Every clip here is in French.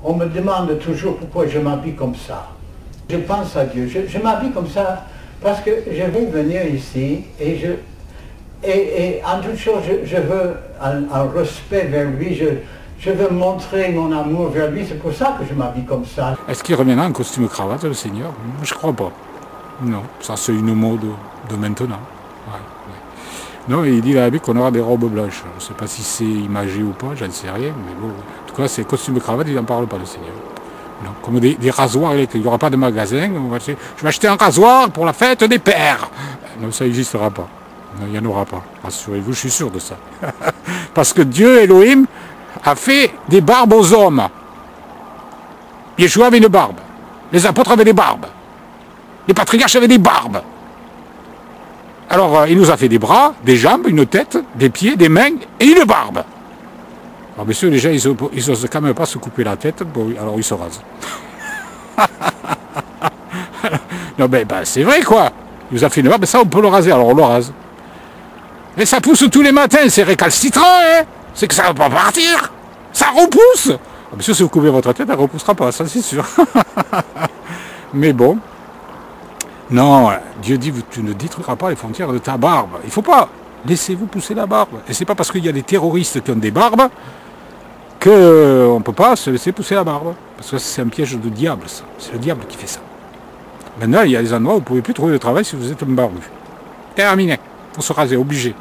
On me demande toujours pourquoi je m'habille comme ça. Je pense à Dieu. Je m'habille comme ça parce que je vais venir ici et en toute chose, je veux un respect vers lui. Je veux montrer mon amour vers lui. C'est pour ça que je m'habille comme ça. Est-ce qu'il reviendra en costume cravate, le Seigneur? Je crois pas. Non, ça c'est une mode de maintenant. Ouais. Non, il dit dans la Bible qu'on aura des robes blanches. Je ne sais pas si c'est imagé ou pas, j'en sais rien. Mais bon, en tout cas, c'est costume cravate, il n'en parle pas, le Seigneur. Non, comme des rasoirs électriques. Il n'y aura pas de magasin. Je vais acheter un rasoir pour la fête des pères. Non, ça n'existera pas. Non, il n'y en aura pas. Rassurez-vous, je suis sûr de ça. Parce que Dieu, Elohim, a fait des barbes aux hommes. Yeshua avait une barbe. Les apôtres avaient des barbes. Les patriarches avaient des barbes. Alors, il nous a fait des bras, des jambes, une tête, des pieds, des mains et une barbe. Alors, bien sûr, les gens, ils n'osent quand même pas se couper la tête, bon, alors ils se rasent. Non, ben, c'est vrai, quoi. Il nous a fait une barbe, mais ça, on peut le raser, alors on le rase. Mais ça pousse tous les matins, c'est récalcitrant, hein. C'est que ça ne va pas partir. Ça repousse. Ah, bien sûr, si vous coupez votre tête, elle ne repoussera pas, ça c'est sûr. Mais bon. Non, Dieu dit, tu ne détruiras pas les frontières de ta barbe. Il ne faut pas. Laissez-vous pousser la barbe. Et c'est pas parce qu'il y a des terroristes qui ont des barbes qu'on ne peut pas se laisser pousser la barbe. Parce que c'est un piège de diable, ça. C'est le diable qui fait ça. Maintenant, il y a des endroits où vous ne pouvez plus trouver de travail si vous êtes un barbu. Terminé. Il faut se raser, obligé.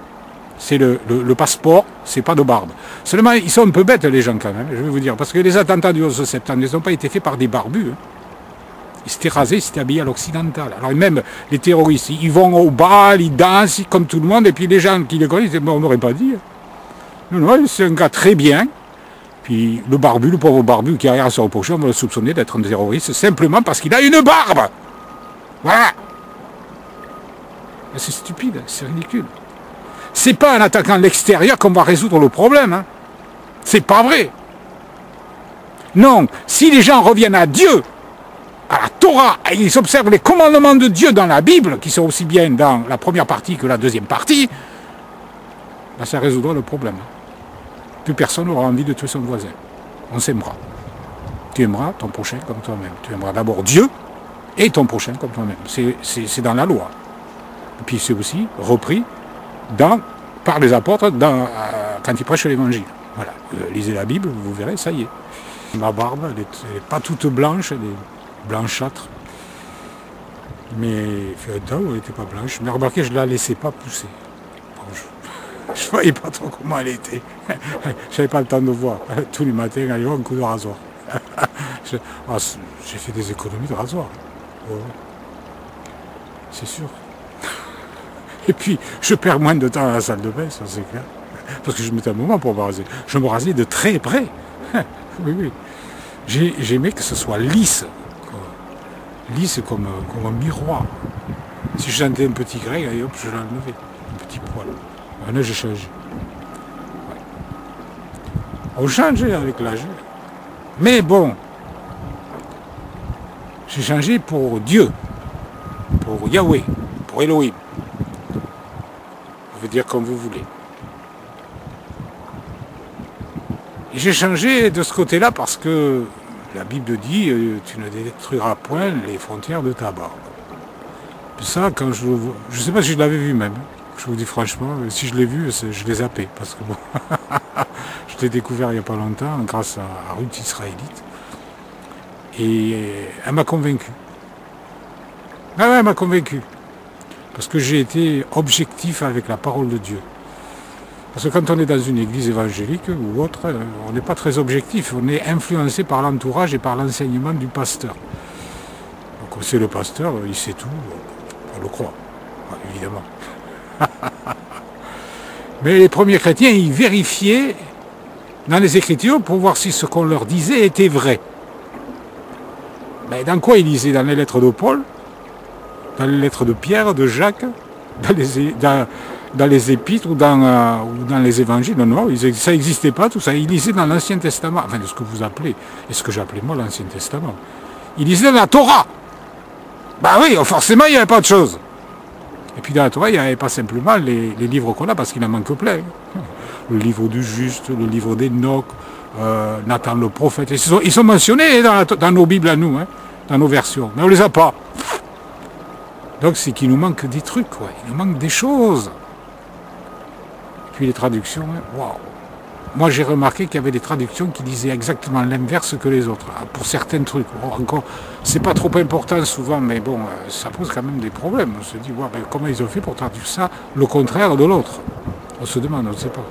C'est le passeport, c'est pas de barbe. Seulement, ils sont un peu bêtes, les gens, quand même, je vais vous dire. Parce que les attentats du 11 septembre, ils n'ont pas été faits par des barbus. Hein. Ils s'étaient rasés, ils s'étaient habillés à l'occidental. Alors même les terroristes, ils vont au bal, ils dansent comme tout le monde, et puis les gens qui les connaissent, ils disent, on n'aurait pas dit. Non, non, c'est un gars très bien. Puis le barbu, le pauvre barbu qui arrive à se reprocher, on va le soupçonner d'être un terroriste simplement parce qu'il a une barbe. Voilà. C'est stupide, c'est ridicule. C'est pas en attaquant l'extérieur qu'on va résoudre le problème. Hein. C'est pas vrai. Non, si les gens reviennent à Dieu, à la Torah, et ils observent les commandements de Dieu dans la Bible, qui sont aussi bien dans la première partie que la deuxième partie, ben ça résoudra le problème. Plus personne n'aura envie de tuer son voisin. On s'aimera. Tu aimeras ton prochain comme toi-même. Tu aimeras d'abord Dieu et ton prochain comme toi-même. C'est dans la loi. Et puis c'est aussi repris par les apôtres quand ils prêchent l'évangile. Voilà. Lisez la Bible, vous verrez, ça y est. Ma barbe, elle n'est pas toute blanche, elle est blanchâtre. Mais il fait un temps où elle n'était pas blanche. Mais remarquez, je ne la laissais pas pousser. Bon, je ne voyais pas trop comment elle était. Je n'avais pas le temps de voir. Tous les matins, allez voir un coup de rasoir. J'ai fait des économies de rasoir. Oh. C'est sûr. Et puis, je perds moins de temps à la salle de bain, ça c'est clair. Parce que je mettais un moment pour me raser. Je me rasais de très près. Oui, oui. J'aimais que ce soit lisse. Lisse comme un miroir. Si je sentais un petit grain, hop, je l'enlevais. Un petit poil. Là, j'ai changé. Ouais. On changeait avec l'âge. Mais bon, j'ai changé pour Dieu, pour Yahweh, pour Elohim. Vous pouvez dire comme vous voulez. Et j'ai changé de ce côté-là parce que la Bible dit tu ne détruiras point les frontières de ta barbe. Ça, quand je le vois, je ne sais pas si je l'avais vu même. Je vous dis franchement, si je l'ai vu, je l'ai zappé. Parce que bon, je l'ai découvert il n'y a pas longtemps grâce à Ruth Israélite. Et elle m'a convaincu. Ah ouais, elle m'a convaincu. Parce que j'ai été objectif avec la parole de Dieu. Parce que quand on est dans une église évangélique ou autre, on n'est pas très objectif. On est influencé par l'entourage et par l'enseignement du pasteur. Donc c'est le pasteur, il sait tout, on le croit, évidemment. Mais les premiers chrétiens, ils vérifiaient dans les Écritures pour voir si ce qu'on leur disait était vrai. Mais dans quoi ils lisaient? Dans les lettres de Paul, dans les lettres de Pierre, de Jacques, dans les épîtres ou dans les évangiles? Non, ça n'existait pas tout ça. Ils lisaient dans l'Ancien Testament, enfin de ce que vous appelez, et ce que j'appelais moi l'Ancien Testament. Ils lisaient dans la Torah. Ben oui, forcément il n'y avait pas de choses. Et puis dans la Torah, il n'y avait pas simplement les livres qu'on a, parce qu'il en manque plein. Le livre du juste, le livre d'Enoch, Nathan le prophète. Ils sont mentionnés dans nos Bibles à nous, hein, dans nos versions, mais on ne les a pas. Donc c'est qu'il nous manque des trucs, quoi. Il nous manque des choses. Puis les traductions, hein, waouh. Moi j'ai remarqué qu'il y avait des traductions qui disaient exactement l'inverse que les autres. Pour certains trucs. Bon, encore, c'est pas trop important souvent, mais bon, ça pose quand même des problèmes. On se dit, wow, mais comment ils ont fait pour traduire ça, le contraire de l'autre? On se demande, on ne sait pas.